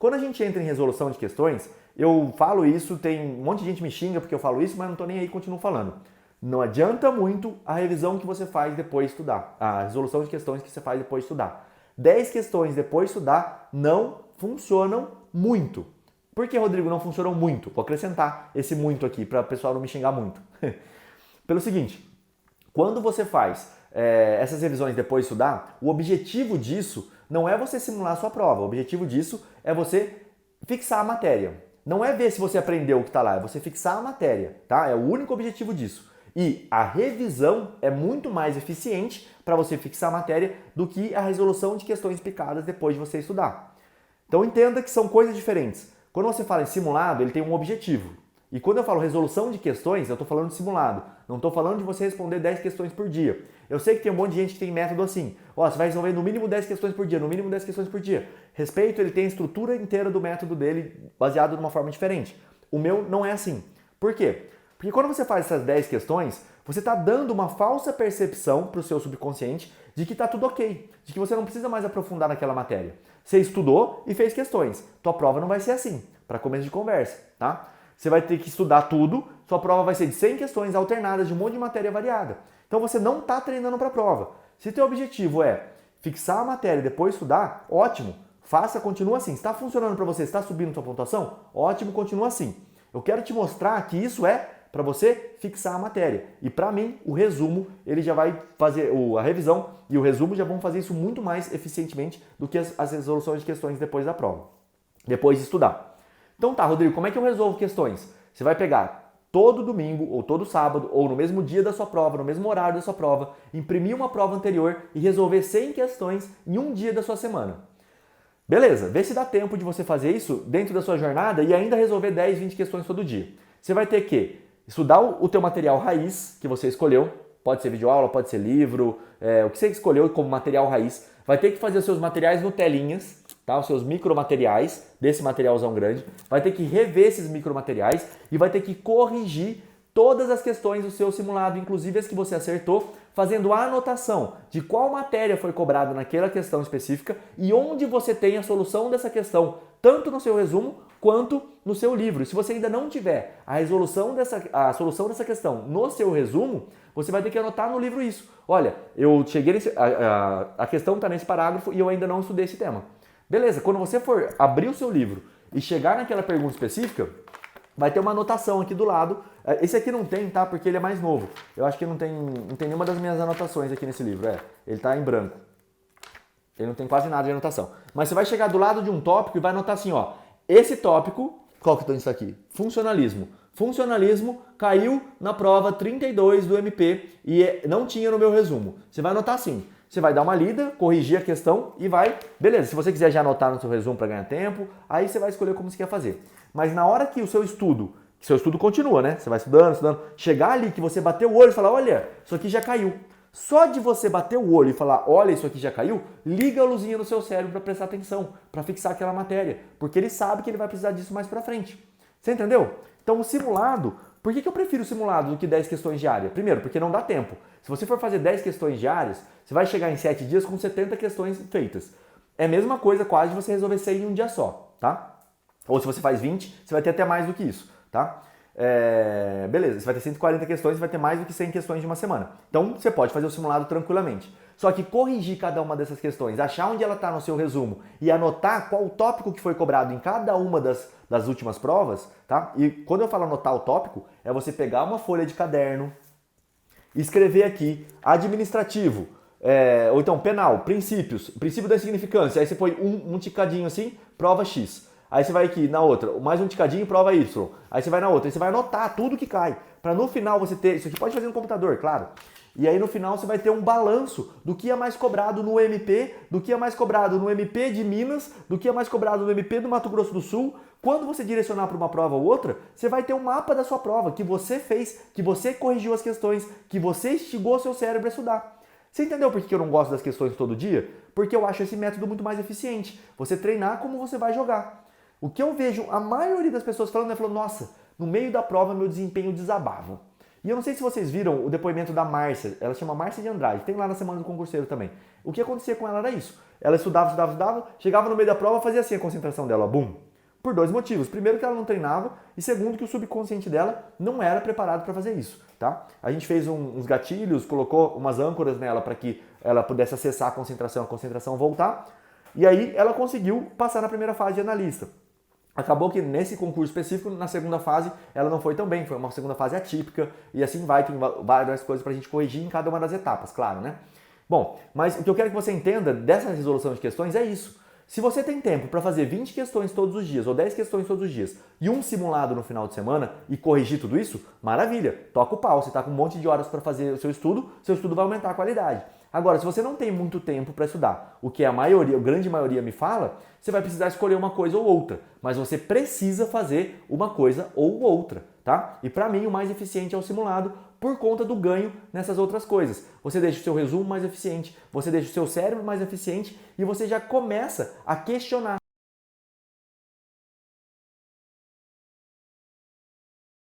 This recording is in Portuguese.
Quando a gente entra em resolução de questões, eu falo isso, tem um monte de gente me xinga porque eu falo isso, mas não estou nem aí, continuo falando. Não adianta muito a revisão que você faz depois de estudar, a resolução de questões que você faz depois de estudar. 10 questões depois de estudar não funcionam muito. Por que, Rodrigo, não funcionam muito? Vou acrescentar esse muito aqui para o pessoal não me xingar muito. Pelo seguinte, quando você faz essas revisões depois de estudar, o objetivo disso não é você simular a sua prova, o objetivo disso é você fixar a matéria. Não é ver se você aprendeu o que está lá, é você fixar a matéria, tá? É o único objetivo disso. E a revisão é muito mais eficiente para você fixar a matéria do que a resolução de questões picadas depois de você estudar. Então entenda que são coisas diferentes. Quando você fala em simulado, ele tem um objetivo. E quando eu falo resolução de questões, eu estou falando de simulado. Não estou falando de você responder 10 questões por dia. Eu sei que tem um monte de gente que tem método assim. Ó, você vai resolver no mínimo 10 questões por dia, no mínimo 10 questões por dia. Respeito, ele tem a estrutura inteira do método dele baseado de uma forma diferente. O meu não é assim. Por quê? Porque quando você faz essas 10 questões, você está dando uma falsa percepção para o seu subconsciente de que está tudo ok, de que você não precisa mais aprofundar naquela matéria. Você estudou e fez questões. Tua prova não vai ser assim, para começo de conversa, tá? Você vai ter que estudar tudo, sua prova vai ser de 100 questões alternadas de um monte de matéria variada. Então você não está treinando para a prova. Se teu objetivo é fixar a matéria e depois estudar, ótimo, faça, continua assim. Está funcionando para você, está subindo sua pontuação? Ótimo, continua assim. Eu quero te mostrar que isso é para você fixar a matéria. E para mim, o resumo, ele já vai fazer, a revisão e o resumo já vão fazer isso muito mais eficientemente do que as resoluções de questões depois da prova, depois de estudar. Então tá, Rodrigo, como é que eu resolvo questões? Você vai pegar todo domingo, ou todo sábado, ou no mesmo dia da sua prova, no mesmo horário da sua prova, imprimir uma prova anterior e resolver 100 questões em um dia da sua semana. Beleza, vê se dá tempo de você fazer isso dentro da sua jornada e ainda resolver 10, 20 questões todo dia. Você vai ter que estudar o teu material raiz que você escolheu, pode ser videoaula, pode ser livro, o que você escolheu como material raiz. Vai ter que fazer os seus materiais no telinhas, tá? Os seus micromateriais desse materialzão grande. Vai ter que rever esses micromateriais e vai ter que corrigir todas as questões do seu simulado, inclusive as que você acertou, fazendo a anotação de qual matéria foi cobrada naquela questão específica e onde você tem a solução dessa questão, tanto no seu resumo quanto no seu livro. E se você ainda não tiver a solução dessa questão no seu resumo, você vai ter que anotar no livro isso. Olha, eu cheguei a questão está nesse parágrafo e eu ainda não estudei esse tema. Beleza, quando você for abrir o seu livro e chegar naquela pergunta específica, vai ter uma anotação aqui do lado. Esse aqui não tem, tá? Porque ele é mais novo. Eu acho que não tem nenhuma das minhas anotações aqui nesse livro. Ele tá em branco. Ele não tem quase nada de anotação. Mas você vai chegar do lado de um tópico e vai anotar assim, ó. Esse tópico, qual que tá isso aqui? Funcionalismo. Funcionalismo caiu na prova 32 do MP e não tinha no meu resumo. Você vai anotar assim. Você vai dar uma lida, corrigir a questão e vai... Beleza, se você quiser já anotar no seu resumo para ganhar tempo, aí você vai escolher como você quer fazer. Mas na hora que o seu estudo continua, né? Você vai estudando, chegar ali que você bateu o olho e falar, olha, isso aqui já caiu. Só de você bater o olho e falar, olha, isso aqui já caiu, liga a luzinha no seu cérebro para prestar atenção, para fixar aquela matéria, porque ele sabe que ele vai precisar disso mais para frente. Você entendeu? Então o simulado, por que eu prefiro o simulado do que 10 questões diárias? Primeiro, porque não dá tempo. Se você for fazer 10 questões diárias, você vai chegar em 7 dias com 70 questões feitas. É a mesma coisa quase de você resolver 100 em um dia só, tá? Ou se você faz 20, você vai ter até mais do que isso, tá? Beleza, você vai ter 140 questões, vai ter mais do que 100 questões de uma semana. Então, você pode fazer o simulado tranquilamente. Só que corrigir cada uma dessas questões, achar onde ela está no seu resumo e anotar qual o tópico que foi cobrado em cada uma das últimas provas, tá? E quando eu falo anotar o tópico, é você pegar uma folha de caderno, escrever aqui, administrativo, ou então penal, princípios, princípio da insignificância, aí você põe um ticadinho assim, prova X. Aí você vai aqui na outra, mais um ticadinho, prova Y. Aí você vai na outra, aí você vai anotar tudo que cai. Para no final você ter, isso aqui pode fazer no computador, claro. E aí no final você vai ter um balanço do que é mais cobrado no MP, do que é mais cobrado no MP de Minas, do que é mais cobrado no MP do Mato Grosso do Sul. Quando você direcionar para uma prova ou outra, você vai ter um mapa da sua prova, que você fez, que você corrigiu as questões, que você instigou seu cérebro a estudar. Você entendeu por que eu não gosto das questões todo dia? Porque eu acho esse método muito mais eficiente. Você treinar como você vai jogar. O que eu vejo a maioria das pessoas falando é nossa, no meio da prova meu desempenho desabava. E eu não sei se vocês viram o depoimento da Márcia, ela chama Márcia de Andrade, tem lá na Semana do Concurseiro também. O que acontecia com ela era isso. Ela estudava, chegava no meio da prova, fazia assim a concentração dela, bum. Por dois motivos. Primeiro que ela não treinava e segundo que o subconsciente dela não era preparado para fazer isso, tá? A gente fez uns gatilhos, colocou umas âncoras nela para que ela pudesse acessar a concentração voltar. E aí ela conseguiu passar na primeira fase de analista. Acabou que nesse concurso específico, na segunda fase, ela não foi tão bem, foi uma segunda fase atípica e assim vai, tem várias coisas para a gente corrigir em cada uma das etapas, claro, né? Bom, mas o que eu quero que você entenda dessa resolução de questões é isso. Se você tem tempo para fazer 20 questões todos os dias ou 10 questões todos os dias e um simulado no final de semana e corrigir tudo isso, maravilha, toca o pau. Você está com um monte de horas para fazer o seu estudo vai aumentar a qualidade. Agora, se você não tem muito tempo para estudar, o que a grande maioria me fala, você vai precisar escolher uma coisa ou outra, mas você precisa fazer uma coisa ou outra, tá? E para mim o mais eficiente é o simulado por conta do ganho nessas outras coisas. Você deixa o seu resumo mais eficiente, você deixa o seu cérebro mais eficiente e você já começa a questionar